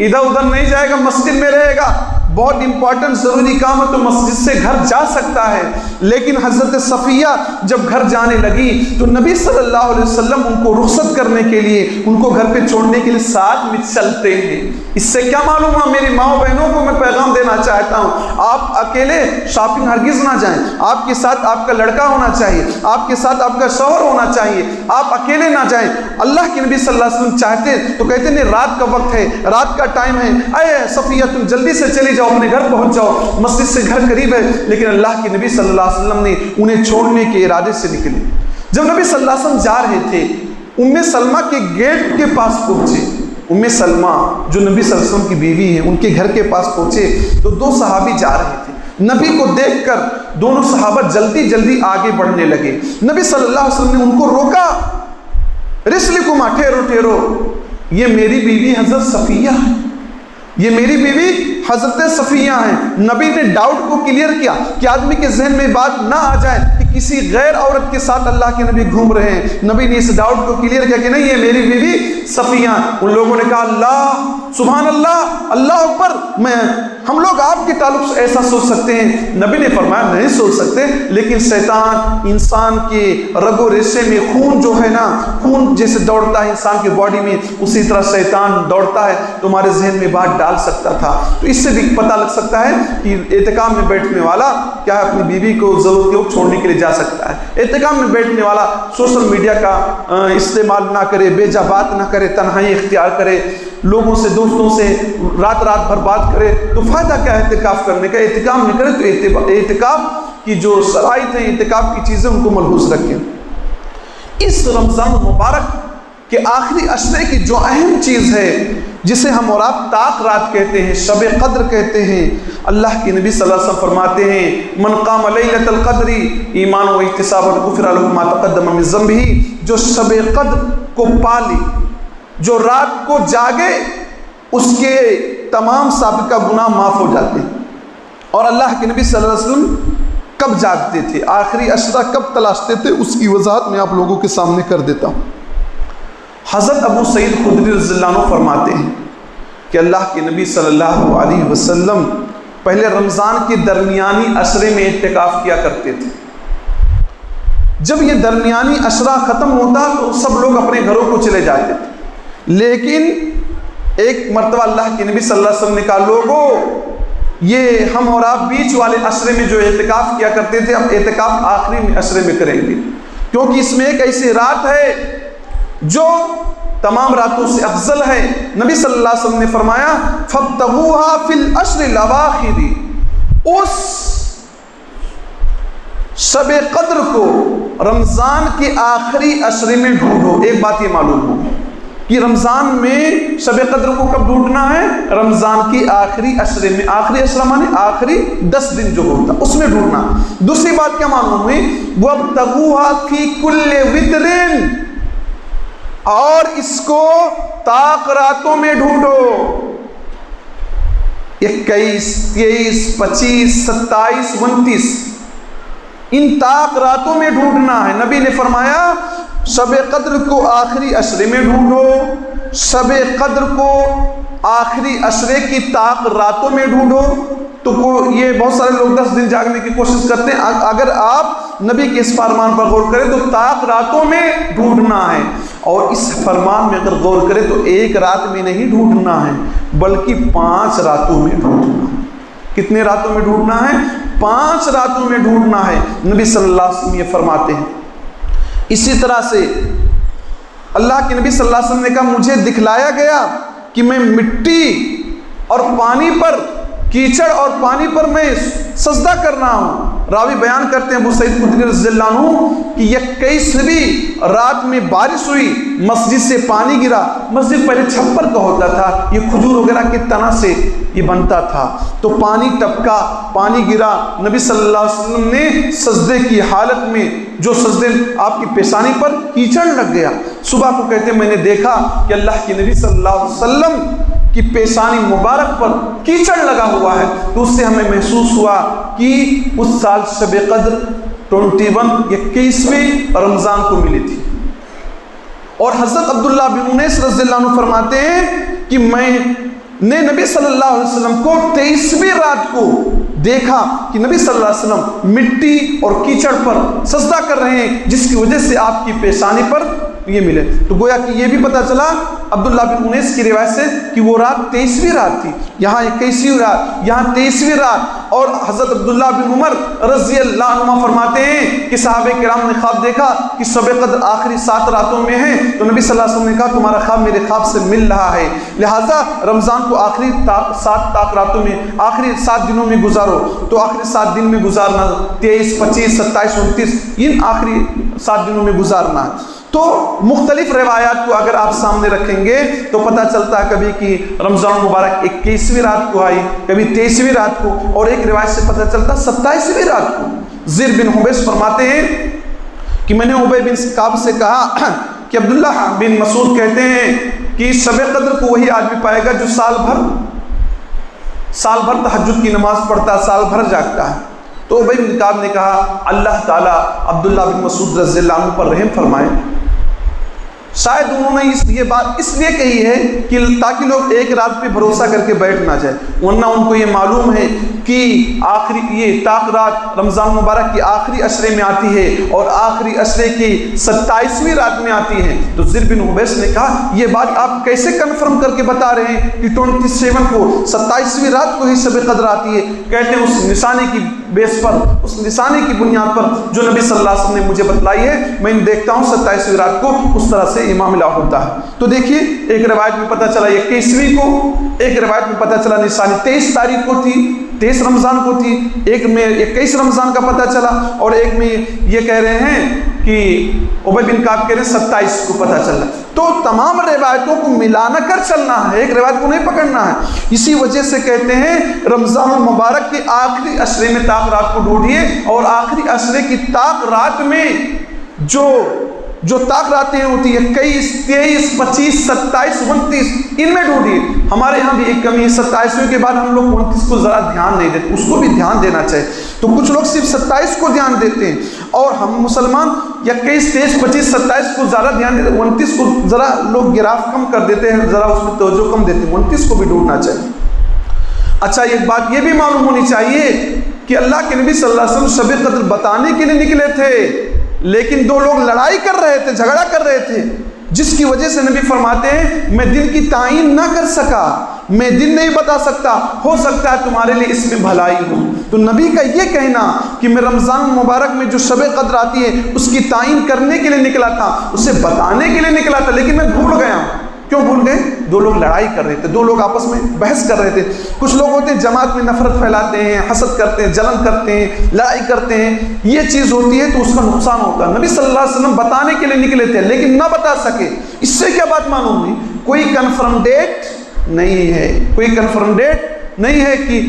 ادھر ادھر نہیں جائے گا، مسجد میں رہے گا. بہت امپورٹنٹ ضروری کام ہے تو مسجد سے گھر جا سکتا ہے. لیکن حضرت صفیہ جب گھر جانے لگی تو نبی صلی اللہ علیہ وسلم ان کو رخصت کرنے کے لیے، ان کو گھر پہ چھوڑنے کے لیے ساتھ میں چلتے ہیں. اس سے کیا معلوم ہوا؟ میری ماں بہنوں کو میں پیغام دینا چاہتا ہوں، آپ اکیلے شاپنگ ہرگز نہ جائیں. آپ کے ساتھ آپ کا لڑکا ہونا چاہیے، آپ کے ساتھ آپ کا شوہر ہونا چاہیے، آپ اکیلے نہ جائیں. اللہ کے نبی صلی اللہ علیہ وسلم چاہتے تو کہتے نہیں، رات کا وقت ہے، رات کا ٹائم ہے، اے صفیہ تم جلدی سے چلی جاؤ، اپنے گھر پہنچ جاؤ، مسجد سے گھر قریب ہے. لیکن اللہ کے نبی صلی اللہ علیہ وسلم نے انہیں چھوڑنے کے ارادے سے نکلے. جب نبی صلی اللہ علیہ وسلم جا رہے تھے، ام سلمہ کے گیٹ کے پاس پہنچے. ام سلمہ جو نبی صلی اللہ علیہ وسلم کی بیوی ہیں، ان کے گھر کے پاس پہنچے تو دو صحابی جا رہے تھے. نبی کو دیکھ کر دونوں صحابہ جلدی جلدی آگے بڑھنے لگے. نبی صلی اللہ علیہ وسلم نے ان کو روکا. رسلکما، ٹھہرو ٹھہرو، یہ میری بیوی حضرت صفیہ ہے، یہ میری بیوی حضرت صفیہ ہیں. نبی نے ڈاؤٹ کو کلیئر کیا کہ آدمی کے ذہن میں بات نہ آ جائے کہ کسی غیر عورت کے ساتھ اللہ کے نبی گھوم رہے ہیں. نبی نے اس ڈاؤٹ کو کلیئر کیا کہ نہیں، یہ میری بیوی صفیہ. ان لوگوں نے کہا اللہ سبحان اللہ، اللہ اکبر، ہم لوگ آپ کے تعلق سے ایسا سوچ سکتے ہیں. نبی نے فرمایا نہیں سوچ سکتے، لیکن شیطان انسان کے رگ و ریشے میں خون جو ہے نا، خون جیسے دوڑتا ہے انسان کی باڈی میں، اسی طرح شیطان دوڑتا ہے. تمہارے ذہن میں بات ڈال سکتا تھا. تو اس سے بھی پتہ لگ سکتا ہے کہ اعتکاف میں بیٹھنے والا کیا ہے، اپنی بیوی کو ضرورت کے وقت چھوڑنے کے لیے جا سکتا ہے. اعتکاف میں بیٹھنے والا سوشل میڈیا کا استعمال نہ کرے، بے جا بات نہ کرے، تنہائی اختیار کرے، لوگوں سے دوستوں سے رات بھر بات کرے. تو فائدہ کیا ہے اعتکاف کرنے کا؟ اعتکاف نہیں کرے تو اعتکاف کی جو شرائط ہیں، اعتکاف کی چیزیں ان کو ملحوظ رکھیں. اس رمضان مبارک کے آخری عشرے کی جو اہم چیز ہے، جسے ہم اور آپ طاق رات کہتے ہیں، شب قدر کہتے ہیں، اللہ کے نبی صلی اللہ علیہ وسلم فرماتے ہیں من قام لیلۃ القدر ایمان و احتسابا غفر له ما تقدم من ذنبه. جو شب قدر کو پالے، جو رات کو جاگے، اس کے تمام سابقہ گناہ معاف ہو جاتے ہیں. اور اللہ کے نبی صلی اللہ علیہ وسلم کب جاگتے تھے، آخری عشرہ کب تلاشتے تھے، اس کی وضاحت میں آپ لوگوں کے سامنے کر دیتا ہوں. حضرت ابو سعید خدری رضی اللہ عنہ فرماتے ہیں کہ اللہ کے نبی صلی اللہ علیہ وسلم پہلے رمضان کے درمیانی عشرے میں اعتکاف کیا کرتے تھے. جب یہ درمیانی عشرہ ختم ہوتا تو سب لوگ اپنے گھروں کو چلے جاتے تھے. لیکن ایک مرتبہ اللہ کے نبی صلی اللہ علیہ وسلم نے کہا لوگوں، یہ ہم اور آپ بیچ والے عشرے میں جو اعتکاف کیا کرتے تھے، اب اعتکاف آخری عشرے میں کریں گے، کیونکہ اس میں ایک ایسی رات ہے جو تمام راتوں سے افضل ہے. نبی صلی اللہ علیہ وسلم نے فرمایا فَابْتَغُوهَا فِي الْعَشْرِ الْأَوَاخِرِ. اس شب قدر کو رمضان کے آخری عشرے میں ڈھونڈو. ایک بات یہ معلوم ہو کہ رمضان میں شب قدر کو کب ڈھونڈنا ہے؟ رمضان کی آخری عشرے میں. آخری عشرہ مانے آخری 10 دن جو ہوتا اس میں ڈھونڈنا. دوسری بات کیا معلوم ہوئی؟ وَابْتَغُوهَا فِي كُلِّ وِتْرٍ. اور اس کو طاق راتوں میں ڈھونڈو. 21, 23, 25, 27, 29 ان طاق راتوں میں ڈھونڈنا ہے. نبی نے فرمایا شب قدر کو آخری عشرے میں ڈھونڈو. شب قدر کو آخری عشرے کی طاق راتوں میں ڈھونڈو. تو یہ بہت سارے لوگ 10 دن جاگنے کی کوشش کرتے ہیں. اگر آپ نبی کے اس فرمان پر غور کریں تو طاق راتوں میں ڈھونڈنا ہے. اور اس فرمان میں اگر غور کریں تو ایک رات میں نہیں ڈھونڈنا ہے، بلکہ 5 راتوں میں ڈھونڈنا ہے. کتنے راتوں میں ڈھونڈنا ہے؟ 5 راتوں میں ڈھونڈنا ہے. نبی صلی اللہ علیہ وسلم یہ فرماتے ہیں. اسی طرح سے اللہ کے نبی صلی اللہ علیہ وسلم نے کہا مجھے دکھلایا گیا کہ میں مٹی اور پانی پر، کیچڑ اور پانی پر میں سجدہ کر رہا ہوں. راوی بیان کرتے ہیں ابو سعید خدری رضی اللہ عنہ کہ 21ویں رات میں بارش ہوئی، مسجد سے پانی گرا۔ مسجد پہلے چھپر کا ہوتا تھا، یہ کھجور وغیرہ کے تنا سے یہ بنتا تھا، تو پانی ٹپکا، پانی گرا، نبی صلی اللہ علیہ وسلم نے سجدے کی حالت میں جو سجدے آپ کی پیشانی پر کیچڑ لگ گیا۔ صبح کو کہتے ہیں میں نے دیکھا کہ اللہ کے نبی صلی اللہ علیہ وسلم کی پیشانی مبارک پر کیچڑ لگا ہوا ہے، تو اس سے ہمیں محسوس ہوا کہ اس سال شب قدر 21ویں رمضان کو ملی تھی۔ اور حضرت عبداللہ بن انیس رضی اللہ عنہ فرماتے ہیں کہ میں نے نبی صلی اللہ علیہ وسلم کو 23ویں رات کو دیکھا کہ نبی صلی اللہ علیہ وسلم مٹی اور کیچڑ پر سجدہ کر رہے ہیں، جس کی وجہ سے آپ کی پیشانی پر یہ ملے۔ تو گویا کہ یہ بھی پتہ چلا عبداللہ بن انیس کی روایت سے کہ وہ رات 23ویں رات تھی، یہاں 21ویں رات، یہاں 23ویں رات۔ اور حضرت عبداللہ بن عمر رضی اللہ عنہ فرماتے ہیں کہ صحابہ کرام نے خواب دیکھا کہ شب قدر آخری 7 راتوں میں ہے، تو نبی صلی اللہ علیہ وسلم نے کہا تمہارا خواب میرے خواب سے مل رہا ہے، لہٰذا رمضان کو آخری 7 راتوں میں، آخری 7 دنوں میں گزارو۔ تو آخری 7 دن میں گزارنا، 23، 25، 27، 29 ان آخری 7 دنوں میں گزارنا ہے۔ تو مختلف روایات کو اگر آپ سامنے رکھیں گے تو پتہ چلتا ہے کبھی کہ رمضان مبارک 21ویں رات کو آئی، کبھی 23ویں رات کو، اور ایک روایت سے پتہ چلتا 27ویں رات کو۔ زیر بن حبیش فرماتے ہیں کہ میں نے ابی بن کعب سے کہا کہ عبداللہ بن مسعود کہتے ہیں کہ شب قدر کو وہی آدمی پائے گا جو سال بھر تہجد کی نماز پڑھتا، سال بھر جاگتا ہے۔ تو ابی بن کعب نے کہا اللہ تعالیٰ عبداللہ بن مسعود رضی اللہ عنہ پر رحم فرمائے۔ شاید انہوں نے یہ بات اس لیے کہی ہے کہ تاکہ لوگ ایک رات پہ بھروسہ کر کے بیٹھ نہ جائے، ورنہ ان کو یہ معلوم ہے کہ آخری یہ طاق رات رمضان مبارک کی آخری عشرے میں آتی ہے اور آخری عشرے کی 27ویں رات میں آتی ہے۔ تو زر بن حبیش نے کہا یہ بات آپ کیسے کنفرم کر کے بتا رہے ہیں کہ 27 کو 27ویں رات کو ہی شب قدر آتی ہے؟ کہتے ہیں اس نشانے کی بیس پر، اس نشانے کی بنیاد پر جو نبی صلی اللہ علیہ وسلم نے مجھے بتلائی ہے، میں دیکھتا ہوں 27ویں رات کو اس طرح سے یہ معاملہ ہوتا ہے۔ تو دیکھیے ایک روایت میں پتہ چلا 21ویں کو، ایک روایت میں پتہ چلا نشانی 23 تاریخ کو تھی، 23 رمضان کو تھی، ایک میں 21 رمضان کا پتہ چلا، اور ایک میں یہ کہہ رہے ہیں کہ ابی بن کعب کہہ رہے ہیں 27 کو پتہ چلا۔ تو تمام روایتوں کو ملانا کر چلنا ہے، ایک روایت کو نہیں پکڑنا ہے۔ اسی وجہ سے کہتے ہیں رمضان المبارک کے آخری عشرے میں طاق رات کو ڈھونڈیے، اور آخری عشرے کی طاق رات میں جو طاق راتیں ہوتی ہے 21، 23، 25، 27، 29 ان میں ڈھونڈیے۔ ہمارے ہاں بھی ایک کمی ہے، 27ویں کے بعد ہم لوگ 29 کو ذرا دھیان نہیں دیتے، اس کو بھی دھیان دینا چاہیے۔ تو کچھ لوگ صرف 27 کو دھیان دیتے ہیں، اور ہم مسلمان 21، 23، 25، 27 کو زیادہ دھیان دیتے ہیں، 29 کو ذرا لوگ گراف کم کر دیتے ہیں، ذرا اس میں توجہ کم دیتے ہیں، 29 کو بھی ڈھونڈنا چاہیے۔ اچھا ایک بات یہ بھی معلوم ہونی چاہیے کہ اللہ کے نبی صلی اللہ علیہ وسلم شب قدر بتانے کے لیے نکلے تھے، لیکن 2 لوگ لڑائی کر رہے تھے، جھگڑا کر رہے تھے، جس کی وجہ سے نبی فرماتے ہیں میں دن کی تعین نہ کر سکا، میں دن نہیں بتا سکتا، ہو سکتا ہے تمہارے لیے اس میں بھلائی ہو۔ تو نبی کا یہ کہنا کہ میں رمضان مبارک میں جو شب قدر آتی ہے اس کی تعین کرنے کے لیے نکلا تھا، اسے بتانے کے لیے نکلا تھا، لیکن میں بھول گیا۔ کیوں بھول گئے؟ 2 لوگ لڑائی کر رہے تھے، 2 لوگ آپس میں بحث کر رہے تھے۔ کچھ لوگ ہوتے ہیں جماعت میں نفرت پھیلاتے ہیں، حسد کرتے ہیں، جلن کرتے ہیں، لڑائی کرتے ہیں، یہ چیز ہوتی ہے تو اس کا نقصان ہوتا ہے۔ نبی صلی اللہ علیہ وسلم بتانے کے لیے نکلے تھے لیکن نہ بتا سکے، اس سے کیا بات معلوم ہوئی؟ کوئی کنفرم ڈیٹ نہیں ہے، کوئی کنفرم ڈیٹ نہیں ہے کہ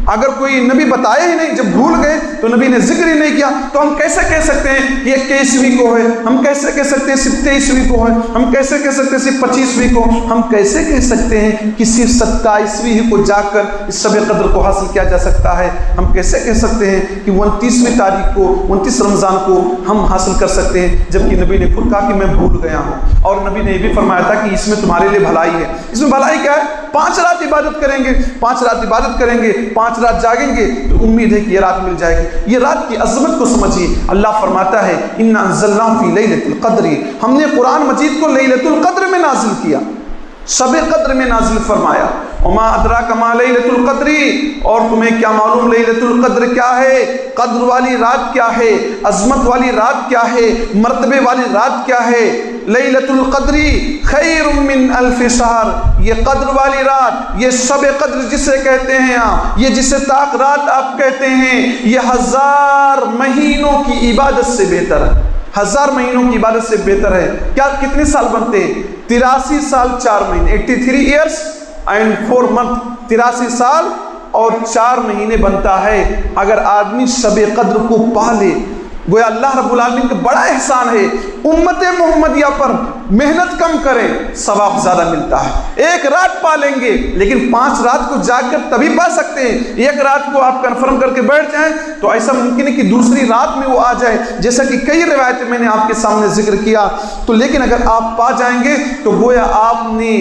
اگر کوئی نبی بتائے ہی نہیں، جب بھول گئے تو نبی نے ذکر ہی نہیں کیا، تو ہم کیسے کہہ سکتے ہیں کہ 21ویں کو ہے، ہم کیسے کہہ سکتے ہیں صرف 23ویں کو ہے، ہم کیسے کہہ سکتے ہیں صرف 25ویں کو، ہم کیسے کہہ سکتے ہیں کہ صرف 27ویں کو جا کر اس شب قدر کو حاصل کیا جا سکتا ہے، ہم کیسے کہہ سکتے ہیں کہ 29ویں تاریخ کو، 29 رمضان کو ہم حاصل کر سکتے ہیں، جبکہ نبی نے خود کہا کہ میں بھول گیا ہوں، اور نبی نے یہ بھی فرمایا تھا کہ اس میں تمہارے لیے بھلائی ہے۔ اس میں بھلائی کیا ہے؟ 5 رات عبادت کریں گے، 5 رات عبادت کریں گے، 5 رات جاگیں گے تو امید ہے کہ یہ رات مل جائے گی۔ یہ رات کی عظمت کو سمجھیے، اللہ فرماتا ہے اِنَّا أَنزَلْنَاهُ فِي لَيْلَةِ الْقَدْرِ، ہم نے قرآن مجید کو لیلۃ القدر میں نازل کیا، شب قدر میں نازل فرمایا۔ وما ادراک ما لیلۃ القدر، اور تمہیں کیا معلوم لیلۃ القدر کیا ہے، قدر والی رات کیا ہے، عظمت والی رات کیا ہے، مرتبے والی رات کیا ہے۔ لیلۃ القدر خیر من الف شہر، یہ قدر والی رات، یہ شب قدر جسے کہتے ہیں آپ، یہ جسے طاق رات آپ کہتے ہیں، یہ 1000 مہینوں کی عبادت سے بہتر ہے، 1000 مہینوں کی عبادت سے بہتر ہے۔ کیا کتنے سال بنتے ہیں؟ 83 سال 4 مہینے، 83 ایئرس اینڈ 4 منتھ، 83 سال اور 4 مہینے بنتا ہے اگر آدمی شب قدر کو پا لے۔ گویا اللہ رب العالمین کا بڑا احسان ہے، امت محمدیہ پر محنت کم کریں ثواب زیادہ ملتا ہے۔ ایک رات پا لیں گے لیکن 5 رات کو جاگ کر تبھی پا سکتے ہیں۔ ایک رات کو آپ کنفرم کر کے بیٹھ جائیں تو ایسا ممکن ہے کہ دوسری رات میں وہ آ جائے، جیسا کہ کئی روایتیں میں نے آپ کے سامنے ذکر کیا تو، لیکن اگر آپ پا جائیں گے تو گویا آپ نے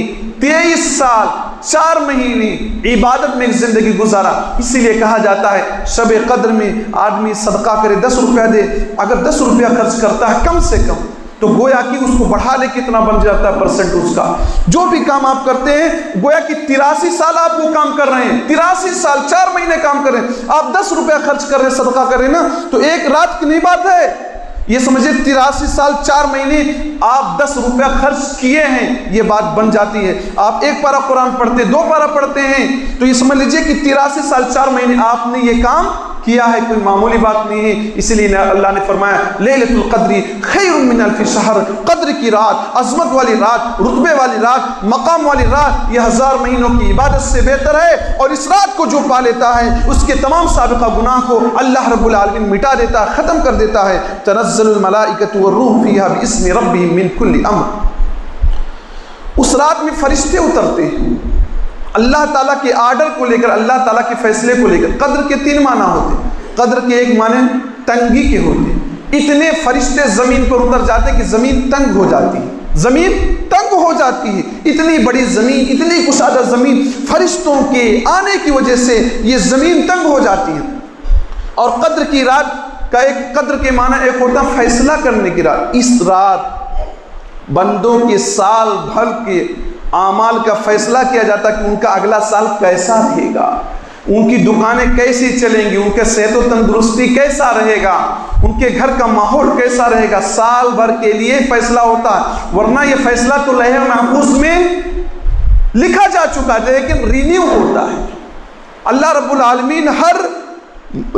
23 سال 4 مہینے عبادت میں ایک زندگی گزارا۔ اسی لیے کہا جاتا ہے شب قدر میں آدمی صدقہ کرے، 10 روپیہ دے، اگر 10 روپیہ خرچ کرتا ہے کم سے کم تو گویا کہ اس کو بڑھا لے کتنا بن جاتا ہے پرسنٹ اس کا۔ جو بھی کام آپ کرتے ہیں گویا کہ 83 سال آپ وہ کام کر رہے ہیں، 83 سال 4 مہینے کام کر رہے ہیں، آپ 10 روپیہ خرچ کر رہے ہیں، صدقہ کر رہے ہیں نا، تو ایک رات کی نہیں بات ہے، یہ سمجھے 83 سال 4 مہینے آپ 10 روپیہ خرچ کیے ہیں، یہ بات بن جاتی ہے۔ آپ 1 پارہ قرآن پڑھتے، 2 پارہ پڑھتے ہیں تو یہ سمجھ لیجئے کہ 83 سال 4 مہینے آپ نے یہ کام کیا ہے، کوئی معمولی بات نہیں ہے۔ اسی لیے اللہ نے فرمایا لیلۃ القدر خیر من الف شہر، قدر کی رات، عظمت والی رات، رتبے والی رات، مقام والی رات، یہ 1000 مہینوں کی عبادت سے بہتر ہے، اور اس رات کو جو پا لیتا ہے اس کے تمام سابقہ گناہ کو اللہ رب العالمین مٹا دیتا ہے، ختم کر دیتا ہے۔ تنزل الملائکۃ والروح فیہا باسم ربہم من کل امر، اس رات میں فرشتے اترتے ہیں اللہ تعالیٰ کے آرڈر کو لے کر، اللہ تعالیٰ کے فیصلے کو لے کر۔ قدر کے 3 معنی ہوتے ہیں، قدر کے ایک معنی تنگی کے ہوتے ہیں، اتنے فرشتے زمین پر اتر جاتے کہ زمین تنگ ہو جاتی ہے، زمین تنگ ہو جاتی ہے، اتنی بڑی زمین، اتنی کشادہ زمین، فرشتوں کے آنے کی وجہ سے یہ زمین تنگ ہو جاتی ہے۔ اور قدر کی رات کا ایک قدر کے معنی ایک ہوتا ہے فیصلہ کرنے کی رات، اس رات بندوں کے سال بھر کے اعمال کا فیصلہ کیا جاتا ہے کہ ان کا اگلا سال کیسا رہے گا، ان کی دکانیں کیسی چلیں گی، ان کے صحت و تندرستی کیسا رہے گا، ان کے گھر کا ماحول کیسا رہے گا، سال بھر کے لیے فیصلہ ہوتا ہے۔ ورنہ یہ فیصلہ تو لوح محفوظ میں لکھا جا چکا ہے لیکن رینیو ہوتا ہے۔ اللہ رب العالمین ہر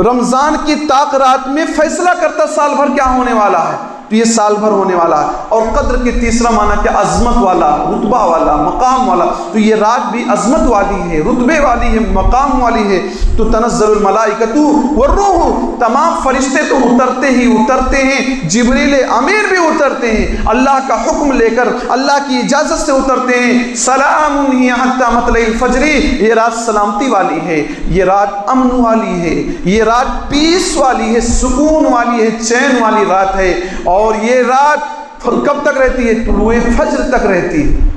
رمضان کی طاق رات میں فیصلہ کرتا سال بھر کیا ہونے والا ہے، تو یہ سال بھر ہونے والا ہے۔ اور قدر کے تیسرا معنی کیا، عظمت والا، رتبہ والا، مقام والا، تو یہ رات بھی عظمت والی ہے، رتبے والی ہے، مقام والی ہے۔ تو تنزل الملائکۃ والروح، تمام فرشتے تو اترتے ہی اترتے ہیں، جبریل امیر بھی اترتے ہیں، اللہ کا حکم لے کر، اللہ کی اجازت سے اترتے ہیں۔ سلام ہی حتی مطلع الفجر، یہ رات سلامتی والی ہے، یہ رات امن والی ہے، یہ رات پیس والی ہے، سکون والی ہے، چین والی رات ہے۔ اور یہ رات کب تک رہتی ہے؟ طلوع فجر تک رہتی ہے۔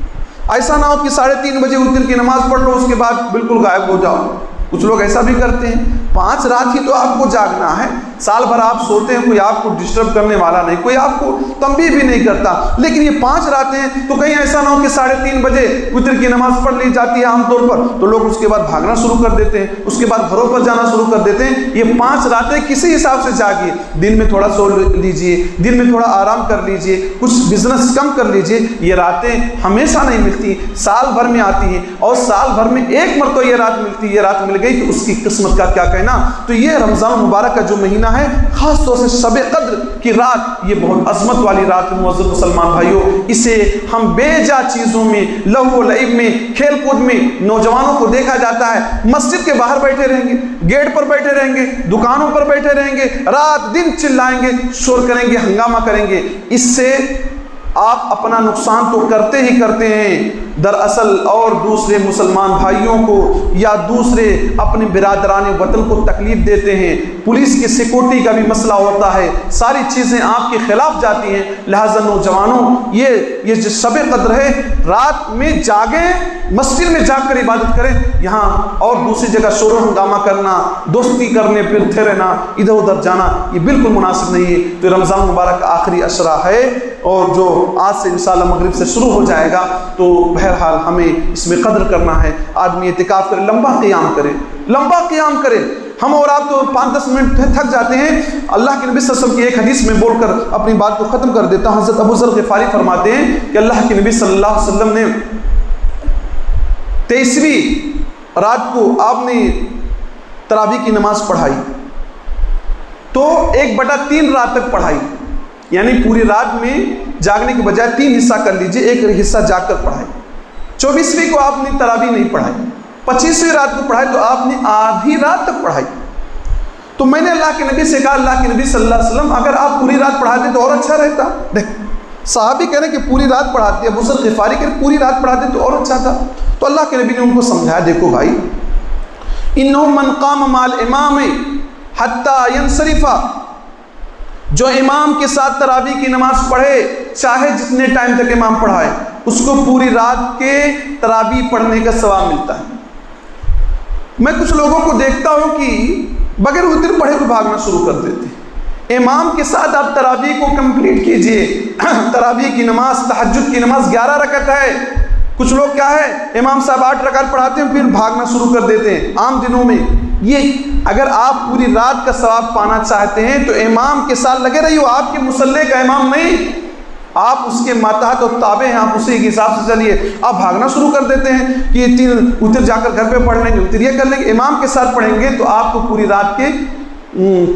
ایسا نہ ہو کہ 3:30 بجے وتر کی نماز پڑھ لو اس کے بعد بالکل غائب ہو جاؤ، کچھ لوگ ایسا بھی کرتے ہیں۔ 5 رات ہی تو آپ کو جاگنا ہے، سال بھر آپ سوتے ہیں، کوئی آپ کو ڈسٹرب کرنے والا نہیں، کوئی آپ کو تنبیہ بھی نہیں کرتا، لیکن یہ 5 راتیں ہیں تو کہیں ایسا نہ ہو کہ 3:30 بجے وتر کی نماز پڑھ لی جاتی ہے عام طور پر تو لوگ اس کے بعد بھاگنا شروع کر دیتے ہیں، اس کے بعد گھروں پر جانا شروع کر دیتے ہیں۔ یہ 5 راتیں کسی حساب سے جاگیے، دن میں تھوڑا سو لیجئے، دن میں تھوڑا آرام کر لیجئے، کچھ بزنس کم کر لیجئے۔ یہ راتیں ہمیشہ نہیں ملتی، سال بھر میں آتی ہیں، اور سال بھر میں ایک مرتبہ یہ رات ملتی ہے، یہ رات مل گئی تو اس کی قسمت کا کیا کہنا۔ تو یہ رمضان مبارک کا جو مہینہ ہے، خاص طور سے شب قدر کی رات، یہ بہت عظمت والی رات ہے معزز مسلمان بھائیوں۔ اسے ہم بے جا چیزوں میں، لہو و لعب میں، کھیل کود میں نوجوانوں کو دیکھا جاتا ہے، مسجد کے باہر بیٹھے رہیں گے، گیٹ پر بیٹھے رہیں گے، دکانوں پر بیٹھے رہیں گے، رات دن چلائیں گے، شور کریں گے، ہنگامہ کریں گے۔ اس سے آپ اپنا نقصان تو کرتے ہی کرتے ہیں، دراصل اور دوسرے مسلمان بھائیوں کو یا دوسرے اپنے برادران وطن کو تکلیف دیتے ہیں۔ پولیس کی سیکورٹی کا بھی مسئلہ ہوتا ہے، ساری چیزیں آپ کے خلاف جاتی ہیں۔ لہٰذا نوجوانوں، یہ جو شب قدر ہے، رات میں جاگیں، مسجد میں جا کر عبادت کریں، یہاں اور دوسری جگہ شور و ہنگامہ کرنا، دوستی کرنے پھرتے رہنا، ادھر ادھر جانا، یہ بالکل مناسب نہیں ہے۔ تو رمضان مبارک کا آخری عشرہ ہے، اور جو آج سے انشاءاللہ مغرب سے شروع ہو جائے گا، تو بہرحال ہمیں اس میں قدر کرنا ہے۔ آدمی اعتکاف کرے، لمبا قیام کرے، لمبا قیام کرے، ہم اور آپ تو 5-10 منٹ تھک جاتے ہیں۔ اللہ کے نبی صلی اللہ علیہ وسلم کی ایک حدیث میں بول کر اپنی بات کو ختم کر دیتا ہوں۔ حضرت ابو ذر غفاری فرماتے ہیں کہ اللہ کے نبی صلی اللہ علیہ وسلم نے 23ویں رات کو آپ نے تراویح کی نماز پڑھائی تو 1/3 رات تک پڑھائی، یعنی پوری رات میں جاگنے کے بجائے 3 حصہ کر لیجئے، ایک حصہ جاگ کر پڑھائی۔ 24ویں کو آپ نے تراویح نہیں پڑھائی، 25ویں رات کو پڑھائی تو آپ نے آدھی رات تک پڑھائی۔ تو میں نے اللہ کے نبی سے کہا اللہ کے نبی صلی اللہ علیہ وسلم اگر آپ پوری رات پڑھاتے تو اور اچھا رہتا۔ صحابی کہہ رہے کہ پوری رات پڑھاتے، ابو ذر غفاری کہہ رہے پوری رات پڑھاتے تو اور اچھا تھا۔ تو اللہ کے نبی نے ان کو سمجھایا دیکھو بھائی انہ من قام مع الامام حتی ینصرف، جو امام کے ساتھ تراویح کی نماز پڑھے چاہے جتنے ٹائم تک امام پڑھائے اس کو پوری رات کے تراویح پڑھنے کا ثواب ملتا ہے۔ میں کچھ لوگوں کو دیکھتا ہوں کہ بغیر وتر پڑھے کو بھاگنا شروع کر دیتے ہیں۔ امام کے ساتھ آپ تراویح کو کمپلیٹ کیجئے۔ تراویح کی نماز، تہجد کی نماز 11 رکعت ہے۔ کچھ لوگ کیا ہے امام صاحب 8 رکعت پڑھاتے ہیں پھر بھاگنا شروع کر دیتے ہیں عام دنوں میں۔ یہ اگر آپ پوری رات کا ثواب پانا چاہتے ہیں تو امام کے ساتھ لگے رہیے، آپ کے مصلی کا امام نہیں، آپ اس کے ماتحت و تابع ہیں، آپ اسی کے حساب سے چلیے۔ آپ بھاگنا شروع کر دیتے ہیں کہ یہ 3 وتر جا کر گھر پہ پڑھ لیں گے، وتر یہ کر لیں گے، امام کے ساتھ پڑھیں گے تو آپ کو پوری رات کے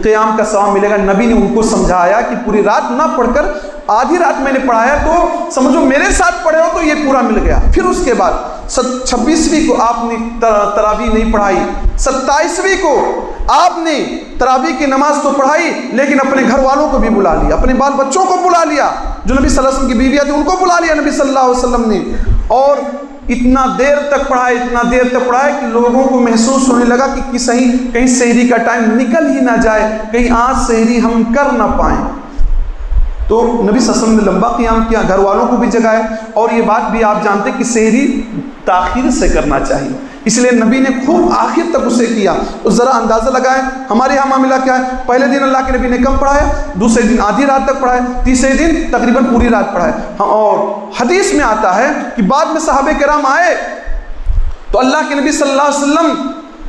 قیام کا ثواب ملے گا۔ نبی نے ان کو سمجھایا کہ پوری رات نہ پڑھ کر آدھی رات میں نے پڑھایا تو سمجھو میرے ساتھ پڑھے ہو تو یہ پورا مل گیا۔ پھر اس کے بعد 26ویں کو آپ نے تراویح نہیں پڑھائی، 27ویں کو آپ نے تراویح کی نماز تو پڑھائی لیکن اپنے گھر والوں کو بھی بلا لیا، اپنے بال بچوں کو بلا لیا، جو نبی صلی اللہ علیہ وسلم کی بیویاں تھیں ان کو بلا لیا نبی صلی اللہ علیہ وسلم نے، اور اتنا دیر تک پڑھائے کہ لوگوں کو محسوس ہونے لگا کہ کہیں سحری کا ٹائم نکل ہی نہ جائے، کہیں آج سحری ہم کر نہ پائیں۔ تو نبی صلی اللہ علیہ وسلم نے لمبا قیام کیا، گھر والوں کو بھی جگایا، اور یہ بات بھی آپ جانتے کہ سحری تاخیر سے کرنا چاہیے، اس لیے نبی نے خوب آخر تک اسے کیا۔ تو ذرا اندازہ لگائیں ہمارے یہاں معاملہ کیا ہے، پہلے دن اللہ کے نبی نے کم پڑھایا، دوسرے دن آدھی رات تک پڑھایا، تیسرے دن تقریباً پوری رات پڑھایا۔ اور حدیث میں آتا ہے کہ بعد میں صحابہ کرام آئے تو اللہ کے نبی صلی اللہ علیہ وسلم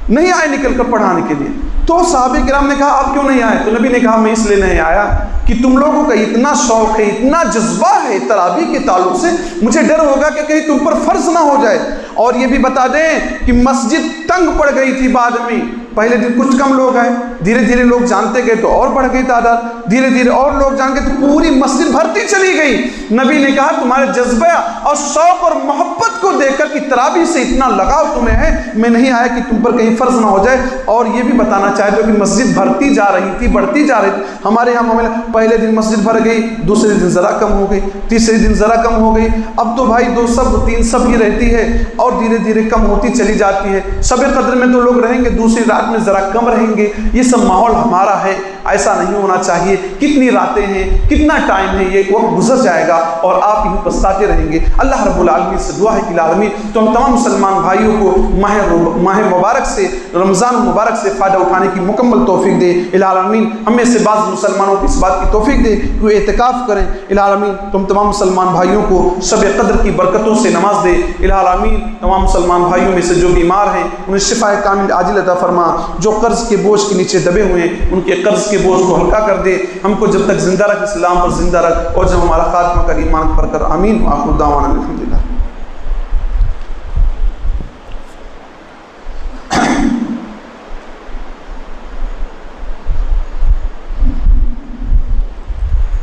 نہیں آئے نکل کر پڑھانے کے لیے، تو صحابہ کرام نے کہا آپ کیوں نہیں آئے؟ تو نبی نے کہا میں اس لیے نہیں آیا کہ تم لوگوں کا اتنا شوق ہے، اتنا جذبہ ہے تراویح کے تعلق سے، مجھے ڈر ہوگا کہ کہیں تم پر فرض نہ ہو جائے۔ اور یہ بھی بتا دیں کہ مسجد تنگ پڑ گئی تھی بعد میں، پہلے دن کچھ کم لوگ آئے، دھیرے دھیرے لوگ جانتے گئے تو اور بڑھ گئی تعداد، دھیرے دھیرے اور لوگ جان گئے تو پوری مسجد بھرتی چلی گئی۔ نبی نے کہا تمہارے جذبہ اور شوق اور محبت کو دیکھ کر کہ تراویح سے اتنا لگاؤ تمہیں ہے، میں نہیں آیا کہ تم پر کہیں فرض نہ ہو جائے۔ اور یہ بھی بتانا چاہتے ہو کہ مسجد بھرتی جا رہی تھی، بڑھتی جا رہی تھی۔ ہمارے یہاں معاملہ پہلے دن مسجد بھر گئی، دوسرے دن ذرا کم ہو گئی، تیسرے دن ذرا کم ہو گئی، اب تو بھائی 2 سب 3 سب ہی رہتی ہے اور دھیرے دھیرے کم ہوتی چلی جاتی ہے۔ شب قدر میں تو لوگ رہیں گے، دوسری رات میں ذرا کم رہیں گے۔ یہ سب ماحول ہمارا ہے، ایسا نہیں ہونا چاہیے۔ کتنی راتیں ہیں، کتنا ٹائم ہے، یہ وقت گزر جائے گا اور آپ یوں پچھتاتے رہیں گے۔ اللہ رب العالمین سے دعا ہے کہ العالمین تو ہم تمام مسلمان بھائیوں کو ماہ مبارک سے، رمضان مبارک سے فائدہ اٹھانے کی مکمل توفیق دے۔ العالمین ہمیں سے بعض مسلمانوں کو اس بات کی توفیق دے کہ وہ اعتکاف کریں۔ العالمین تم تمام مسلمان بھائیوں کو شب قدر کی برکتوں سے نواز دے۔ العالمین تمام مسلمان بھائیوں میں سے جو بیمار ہیں انہیں شفا کامل عاجل عطا فرما، جو قرض کے بوجھ کے نیچے دبے ہوئے ہیں ان کے قرض کے بوجھ کو ہلکا کر دے۔ ہم کو جب تک زندہ رکھ اسلام پر زندہ رکھ، اور جب ہمارا خاتمہ کر ایمان پر کر۔ آمین وآخر دعوانا الحمدللہ۔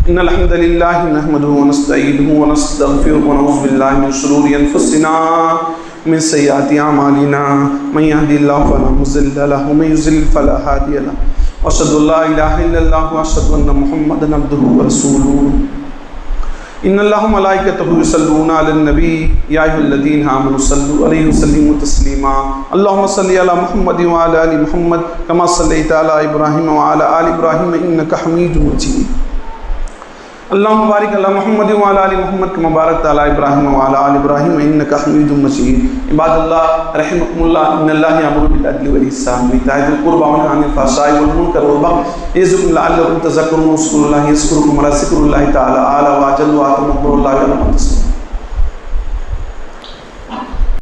ان الحمد للہ نحمده ونستعینه ونستغفره ونعوذ باللہ من شرور انفسنا من سیئات اعمالنا من يهد الله فلا مضل له ومن يضلل فلا هادي له واشهد ان لا اله الا الله واشهد ان محمدا عبده ورسوله ان الله وملائكته يصلون على النبي يا ايها الذين امنوا صلوا عليه وسلموا تسليما اللهم صل على محمد وعلى ال محمد كما صليت على ابراهيم وعلى ال ابراهيم انك حميد مجيد اللهم بارك على محمد وعلى ال محمد كما باركت على ابراهيم وعلى ال ابراهيم انك حميد مجيد عباد الله رحمكم الله ان الله يأمر بالعدل والإحسان وإيتاء ذي القربى وينهى عن الفحشاء والمنكر والبغي يعظكم لعلكم تذكرون واذكروا الله يذكركم ولذكر الله تعالى أعلى وأجل وأتم والله يعلم ما تصنعون